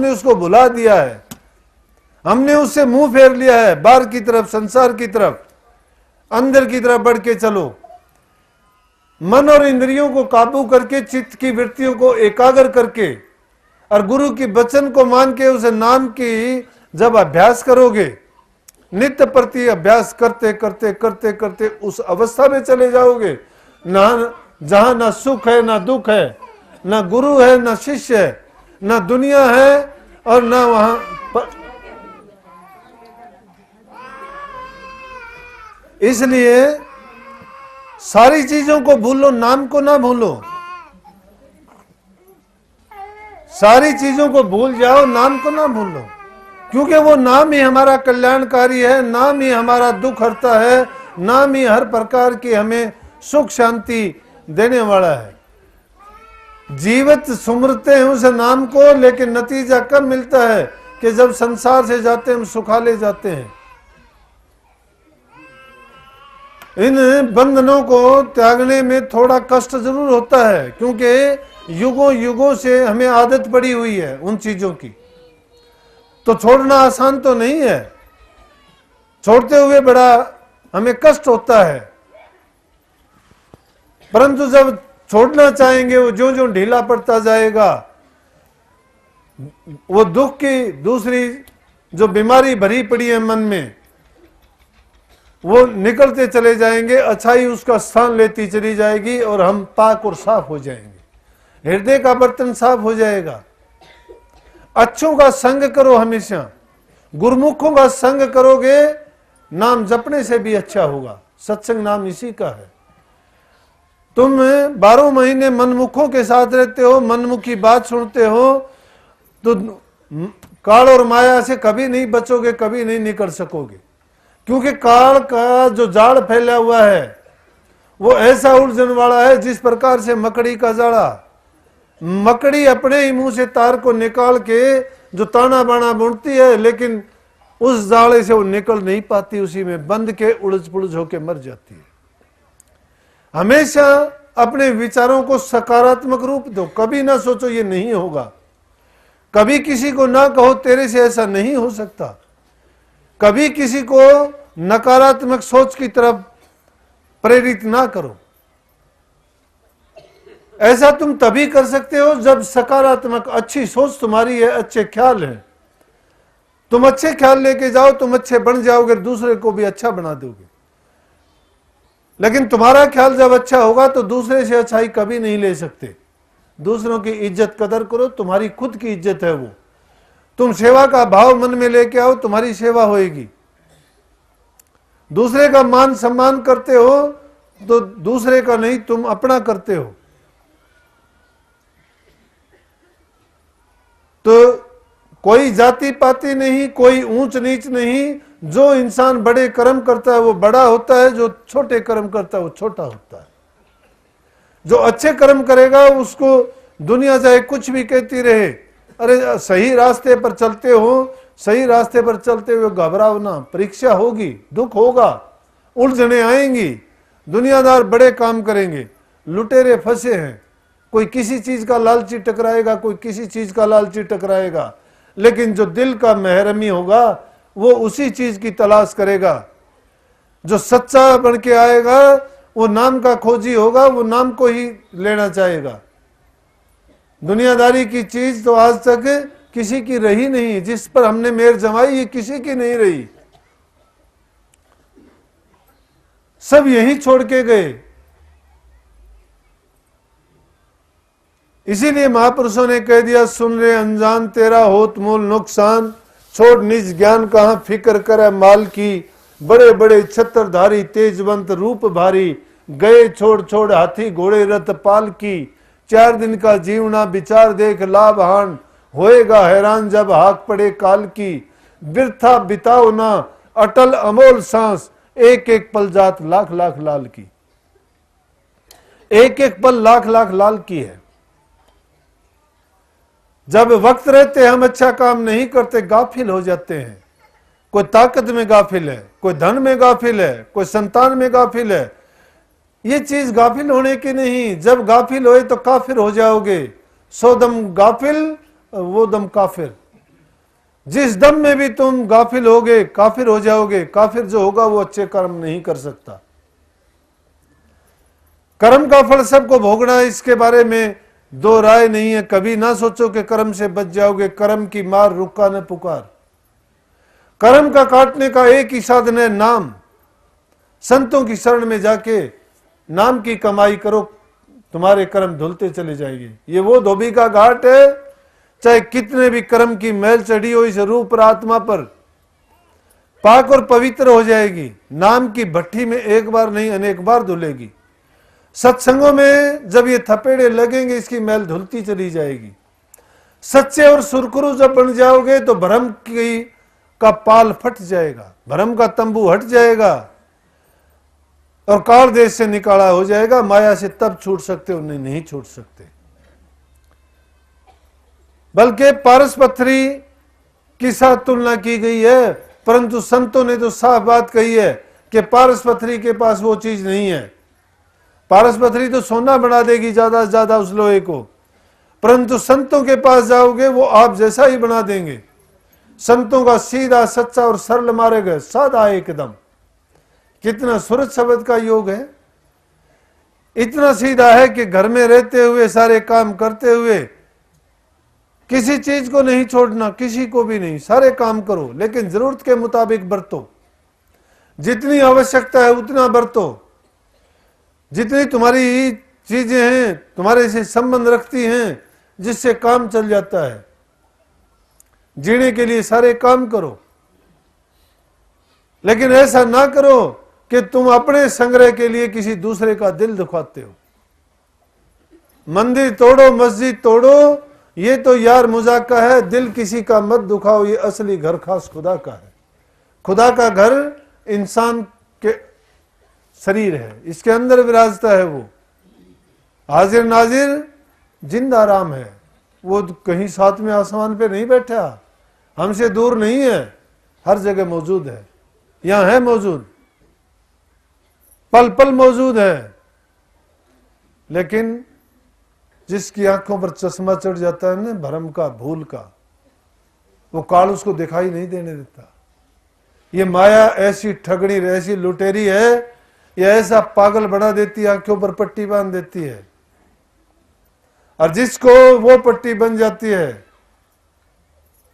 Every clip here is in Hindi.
हमने उसको भुला दिया है, हमने उससे मुंह फेर लिया है, बाहर की तरफ, संसार की तरफ, अंदर की तरफ बढ़ के चलो। मन और इंद्रियों को काबू करके, चित्त की वृत्तियों को एकाग्र करके और गुरु की वचन को मान के उस नाम की जब अभ्यास करोगे, नित्य प्रति अभ्यास करते करते करते करते उस अवस्था में चले जाओगे ना, जहां ना सुख है ना दुख है, ना गुरु है ना शिष्य है, ना दुनिया है और ना वहां इसलिए सारी चीजों को भूलो, नाम को ना भूलो। सारी चीजों को भूल जाओ, नाम को ना भूलो, क्योंकि वो नाम ही हमारा कल्याणकारी है, नाम ही हमारा दुख हरता है, नाम ही हर प्रकार की हमें सुख शांति देने वाला है। जीवित सुमरते हैं उस नाम को, लेकिन नतीजा कब मिलता है कि जब संसार से जाते हैं हम सुखाले जाते हैं। इन बंधनों को त्यागने में थोड़ा कष्ट जरूर होता है, क्योंकि युगों युगों से हमें आदत पड़ी हुई है उन चीजों की, तो छोड़ना आसान तो नहीं है। छोड़ते हुए बड़ा हमें कष्ट होता है, परंतु जब छोड़ना चाहेंगे वो जो जो ढीला पड़ता जाएगा, वो दुख की दूसरी जो बीमारी भरी पड़ी है मन में, वो निकलते चले जाएंगे, अच्छाई उसका स्थान लेती चली जाएगी और हम पाक और साफ हो जाएंगे, हृदय का बर्तन साफ हो जाएगा। अच्छों का संग करो, हमेशा गुरुमुखों का संग करोगे, नाम जपने से भी अच्छा होगा। सत्संग नाम इसी का है। तुम 12 महीने मनमुखों के साथ रहते हो, मनमुखी बात सुनते हो, तो काल और माया से कभी नहीं बचोगे, कभी नहीं निकल सकोगे, क्योंकि काल का जो जाल फैला हुआ है वो ऐसा उलझन वाला है जिस प्रकार से मकड़ी का जाड़ा। मकड़ी अपने ही मुंह से तार को निकाल के जो ताना बाना बुनती है, लेकिन उस जाले से वो निकल नहीं पाती, उसी में बंद के उलझ पुलझ होके मर जाती है। हमेशा अपने विचारों को सकारात्मक रूप दो, कभी ना सोचो ये नहीं होगा, कभी किसी को ना कहो तेरे से ऐसा नहीं हो सकता, कभी किसी को नकारात्मक सोच की तरफ प्रेरित ना करो। ऐसा तुम तभी कर सकते हो जब सकारात्मक अच्छी सोच तुम्हारी है, अच्छे ख्याल हैं। तुम अच्छे ख्याल लेके जाओ, तुम अच्छे बन जाओगे, दूसरे को भी अच्छा बना दोगे। लेकिन तुम्हारा ख्याल जब अच्छा होगा तो दूसरे से अच्छाई कभी नहीं ले सकते। दूसरों की इज्जत कदर करो, तुम्हारी खुद की इज्जत है वो। तुम सेवा का भाव मन में लेके आओ, तुम्हारी सेवा होएगी। दूसरे का मान सम्मान करते हो तो दूसरे का नहीं, तुम अपना करते हो। तो कोई जाति पाति नहीं, कोई ऊंच नीच नहीं। जो इंसान बड़े कर्म करता है वो बड़ा होता है, जो छोटे कर्म करता है वो छोटा होता है। जो अच्छे कर्म करेगा उसको दुनिया चाहे कुछ भी कहती रहे, अरे सही रास्ते पर चलते हो, सही रास्ते पर चलते हुए घबराओ ना, परीक्षा होगी, दुख होगा, उलझने आएंगी, दुनियादार बड़े काम करेंगे, लुटेरे फंसे हैं, कोई किसी चीज का लालची टकराएगा, कोई किसी चीज का लालची टकराएगा, लेकिन जो दिल का महरमी होगा वो उसी चीज की तलाश करेगा। जो सच्चा बन के आएगा वो नाम का खोजी होगा, वो नाम को ही लेना चाहेगा। दुनियादारी की चीज तो आज तक किसी की रही नहीं, जिस पर हमने मेहर जमाई ये किसी की नहीं रही, सब यही छोड़ के गए। इसीलिए महापुरुषों ने कह दिया, सुन रे अनजान तेरा होत मूल नुकसान, छोड़ निज ज्ञान कहां फिक्र करे माल की, बड़े बड़े छत्रधारी तेजवंत रूप भारी, गए छोड़ छोड़ हाथी घोड़े रथ पाल की, 4 दिन का जीवना विचार देख लाभ हान, होएगा हैरान जब हाथ पड़े काल की, बिरथा बिताओ ना अटल अमोल सांस, एक एक पल जात लाख लाख लाल की। एक एक पल लाख लाख लाल की है। जब वक्त रहते हम अच्छा काम नहीं करते, गाफिल हो जाते हैं। कोई ताकत में गाफिल है, कोई धन में गाफिल है, कोई संतान में गाफिल है। ये चीज गाफिल होने की नहीं, जब गाफिल होए तो काफिर हो जाओगे। 100 दम गाफिल वो दम काफिर। जिस दम में भी तुम गाफिल होगे, काफिर हो जाओगे, काफिर जो होगा वो अच्छे कर्म नहीं कर सकता। कर्म का फल सबको भोगना है, इसके बारे में दो राय नहीं है। कभी ना सोचो कि कर्म से बच जाओगे। कर्म की मार रुका न पुकार। कर्म का काटने का एक ही साधन है, नाम। संतों की शरण में जाके नाम की कमाई करो, तुम्हारे कर्म धुलते चले जाएंगे। ये वो धोबी का घाट है, चाहे कितने भी कर्म की मैल चढ़ी हो इस रूप और आत्मा पर, पाक और पवित्र हो जाएगी। नाम की भट्टी में एक बार नहीं अनेक बार धुलेगी। सत्संगों में जब ये थपेड़े लगेंगे इसकी मैल धुलती चली जाएगी। सच्चे और सुरखुरु जब बन जाओगे तो भ्रम की का पाल फट जाएगा, भ्रम का तंबू हट जाएगा और काल देश से निकाला हो जाएगा। माया से तब छूट सकते हो, नहीं छूट सकते। बल्कि पारस पत्थरी की साथ तुलना की गई है, परंतु संतों ने तो साफ बात कही है कि पारस पत्थरी के पास वो चीज नहीं है। पारस पत्थरी तो सोना बना देगी ज्यादा से ज्यादा उस लोहे को, परंतु संतों के पास जाओगे वो आप जैसा ही बना देंगे। संतों का सीधा सच्चा और सरल मार्ग है, सादा एकदम। कितना सूरज शब्द का योग है, इतना सीधा है कि घर में रहते हुए सारे काम करते हुए किसी चीज को नहीं छोड़ना, किसी को भी नहीं, सारे काम करो लेकिन जरूरत के मुताबिक बरतो। जितनी आवश्यकता है उतना बरतो। जितनी तुम्हारी चीजें हैं तुम्हारे से संबंध रखती हैं जिससे काम चल जाता है, जीने के लिए सारे काम करो। लेकिन ऐसा ना करो कि तुम अपने संग्रह के लिए किसी दूसरे का दिल दुखाते हो। मंदिर तोड़ो, मस्जिद तोड़ो, ये तो यार मजाक का है। दिल किसी का मत दुखाओ, ये असली घर खास खुदा का है। खुदा का घर इंसान के शरीर है, इसके अंदर विराजता है। वो हाजिर नाजिर जिंदा राम है। वो कहीं सातवें आसमान पे नहीं बैठा, हमसे दूर नहीं है, हर जगह मौजूद है। यहां है मौजूद, पल पल मौजूद है। लेकिन जिसकी आंखों पर चश्मा चढ़ जाता है ना भ्रम का, भूल का, वो काल उसको दिखाई नहीं देने देता। ये माया ऐसी ठगड़ी, ऐसी लुटेरी है, ये ऐसा पागल बना देती है, आंखों पर पट्टी बांध देती है। और जिसको वो पट्टी बन जाती है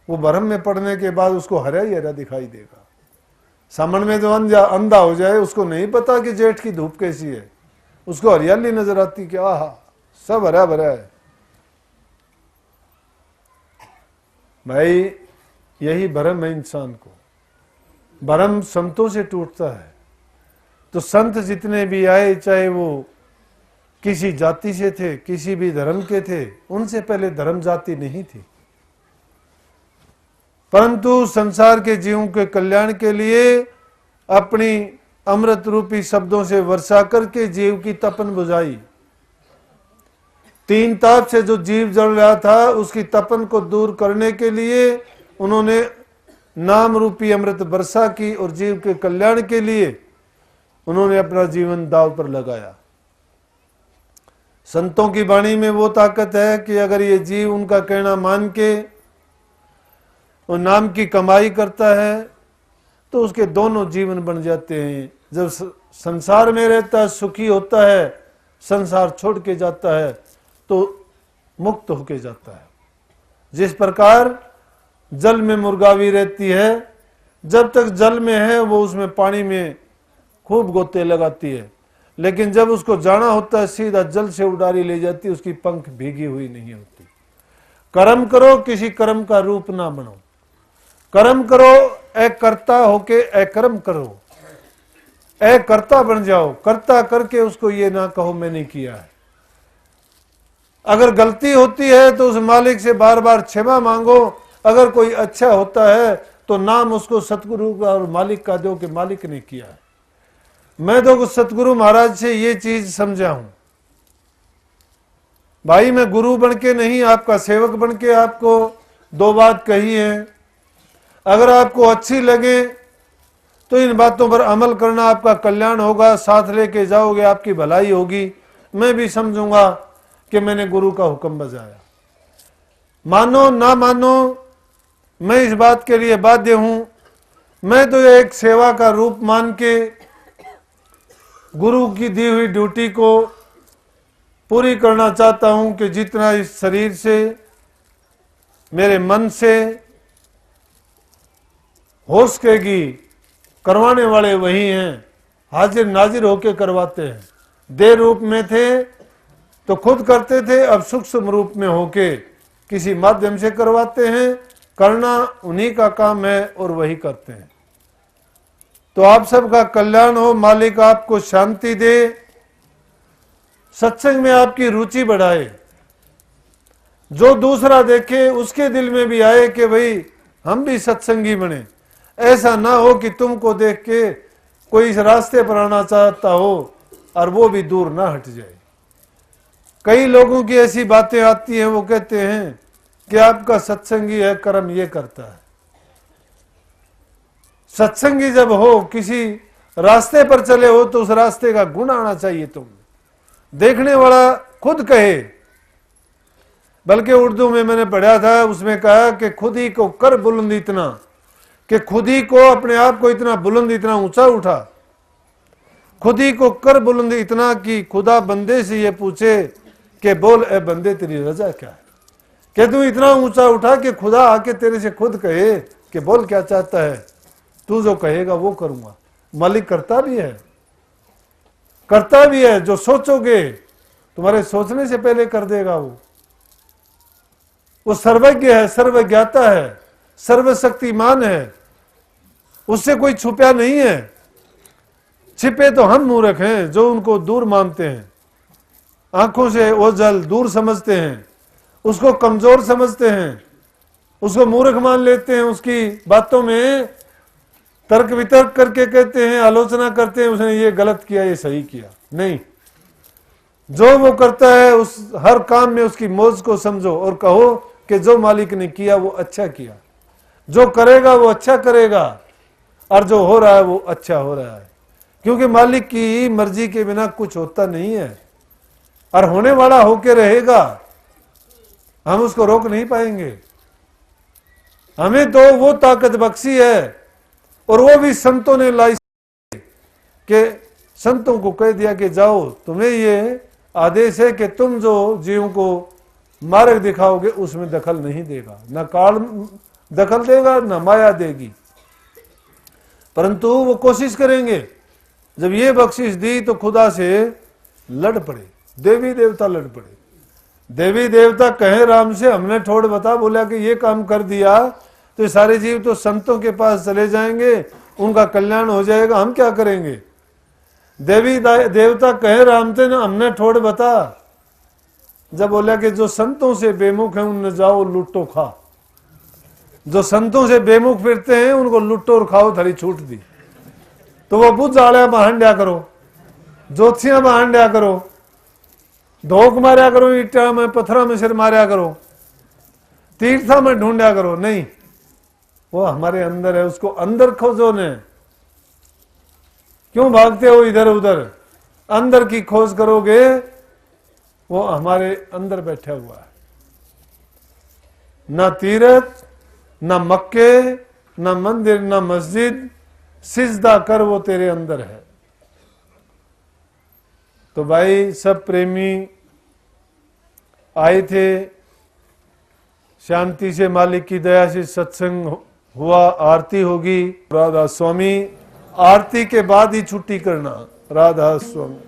वो भ्रम में पड़ने के बाद उसको हरा ही हरा दिखाई देगा। सामने में जो अंधा हो जाए उसको नहीं पता कि जेठ की धूप कैसी है, उसको हरियाली नजर आती कि आहा सब हरा भरा है। भाई यही भ्रम है इंसान को। भ्रम संतों से टूटता है। तो संत जितने भी आए, चाहे वो किसी जाति से थे, किसी भी धर्म के थे, उनसे पहले धर्म जाति नहीं थी, परंतु संसार के जीवों के कल्याण के लिए अपनी अमृत रूपी शब्दों से वर्षा करके जीव की तपन बुझाई। तीन ताप से जो जीव जल रहा था उसकी तपन को दूर करने के लिए उन्होंने नाम रूपी अमृत वर्षा की और जीव के कल्याण के लिए उन्होंने अपना जीवन दांव पर लगाया। संतों की वाणी में वो ताकत है कि अगर ये जीव उनका कहना मान के और नाम की कमाई करता है तो उसके दोनों जीवन बन जाते हैं। जब संसार में रहता है, सुखी होता है, संसार छोड़ के जाता है तो मुक्त होके जाता है। जिस प्रकार जल में मुर्गावी रहती है, जब तक जल में है वो उसमें पानी में खूब गोते लगाती है, लेकिन जब उसको जाना होता है सीधा जल से उड़ारी ले जाती है, उसकी पंख भीगी हुई नहीं होती। कर्म करो, किसी कर्म का रूप ना बनो। कर्म करो, अकर्ता होके अकर्म करो, अकर्ता बन जाओ। कर्ता करके उसको ये ना कहो मैंने किया है। अगर गलती होती है तो उस मालिक से बार बार क्षमा मांगो। अगर कोई अच्छा होता है तो नाम उसको सतगुरु का और मालिक का दो कि मालिक ने किया है। मैं तो सतगुरु महाराज से ये चीज समझा हूं, भाई मैं गुरु बन के नहीं, आपका सेवक बन के आपको दो बात कही है। अगर आपको अच्छी लगे तो इन बातों पर अमल करना, आपका कल्याण होगा, साथ लेके जाओगे, आपकी भलाई होगी। मैं भी समझूंगा कि मैंने गुरु का हुक्म बजाया। मानो ना मानो, मैं इस बात के लिए बाध्य हूं, मैं तो एक सेवा का रूप मान के गुरु की दी हुई ड्यूटी को पूरी करना चाहता हूं कि जितना इस शरीर से, मेरे मन से हो सकेगी, करवाने वाले वही हैं, हाजिर नाजिर होके करवाते हैं। देह रूप में थे तो खुद करते थे, अब सूक्ष्म रूप में होके किसी माध्यम से करवाते हैं। करना उन्हीं का काम है और वही करते हैं। तो आप सबका कल्याण हो, मालिक आपको शांति दे, सत्संग में आपकी रुचि बढ़ाए, जो दूसरा देखे उसके दिल में भी आए कि भाई हम भी सत्संगी बने। ऐसा ना हो कि तुमको देख के कोई इस रास्ते पर आना चाहता हो और वो भी दूर ना हट जाए। कई लोगों की ऐसी बातें आती हैं, वो कहते हैं कि आपका सत्संगी है, कर्म ये करता है। सत्संगी जब हो, किसी रास्ते पर चले हो तो उस रास्ते का गुण आना चाहिए तुम, देखने वाला खुद कहे। बल्कि उर्दू में मैंने पढ़ा था, उसमें कहा कि खुद ही को कर बुलंद इतना, कि खुद ही को अपने आप को इतना बुलंद, इतना ऊंचा उठा, खुद ही को कर बुलंद इतना कि खुदा बंदे से ये पूछे कि बोल ए बंदे तेरी रजा क्या है। कि तू इतना ऊंचा उठा कि खुदा आके तेरे से खुद कहे कि बोल क्या चाहता है, तू जो कहेगा वो करूंगा। मालिक करता भी है, करता भी है। जो सोचोगे तुम्हारे सोचने से पहले कर देगा वो सर्वज्ञ है, सर्वज्ञाता है, सर्वशक्तिमान है, उससे कोई छुपा नहीं है। छिपे तो हम मूर्ख हैं जो उनको दूर मानते हैं, आंखों से ओझल दूर समझते हैं, उसको कमजोर समझते हैं, उसको मूर्ख मान लेते हैं, उसकी बातों में तर्क वितर्क करके कहते हैं, आलोचना करते हैं, उसने ये गलत किया, ये सही किया। नहीं, जो वो करता है उस हर काम में उसकी मौज को समझो और कहो कि जो मालिक ने किया वो अच्छा किया, जो करेगा वो अच्छा करेगा, और जो हो रहा है वो अच्छा हो रहा है। क्योंकि मालिक की मर्जी के बिना कुछ होता नहीं है, और होने वाला होके रहेगा, हम उसको रोक नहीं पाएंगे। हमें तो वो ताकत बख्शी है, और वो भी संतों ने लाई कि संतों को कह दिया कि जाओ, तुम्हें ये आदेश है कि तुम जो जीवों को मार्ग दिखाओगे उसमें दखल नहीं देगा, न काल दखल देगा न माया देगी, परंतु वो कोशिश करेंगे। जब ये बख्शिश दी तो खुदा से लड़ पड़े, देवी देवता लड़ पड़े। देवी देवता कहे राम से, हमने ठोड़ बता, बोला कि ये काम कर दिया तो सारे जीव तो संतों के पास चले जाएंगे, उनका कल्याण हो जाएगा, हम क्या करेंगे। देवी देवता कहे राम से, ना हमने ठोड़ बता। जब बोला कि जो संतों से बेमुख है उन जाओ लुटो खा, जो संतों से बेमुख फिरते हैं उनको लुटो और खाओ, थरी छूट दी। तो वो बुझ जाड़िया में हांड्या करो, ज्योतिषिया में हांड्या करो, धोख मार्या करो, ईटा में पत्थरा में सिर मार्या करो, तीर्था में ढूंढया करो। नहीं, वो हमारे अंदर है, उसको अंदर खोजो ने। क्यों भागते हो इधर उधर? अंदर की खोज करोगे, वो हमारे अंदर बैठा हुआ है। ना तीर्थ, ना मक्के, ना मंदिर, ना मस्जिद, सिजदा कर, वो तेरे अंदर है। तो भाई सब प्रेमी आए थे, शांति से मालिक की दया से सत्संग हुआ, आरती होगी। राधा स्वामी, आरती के बाद ही छुट्टी करना। राधा स्वामी।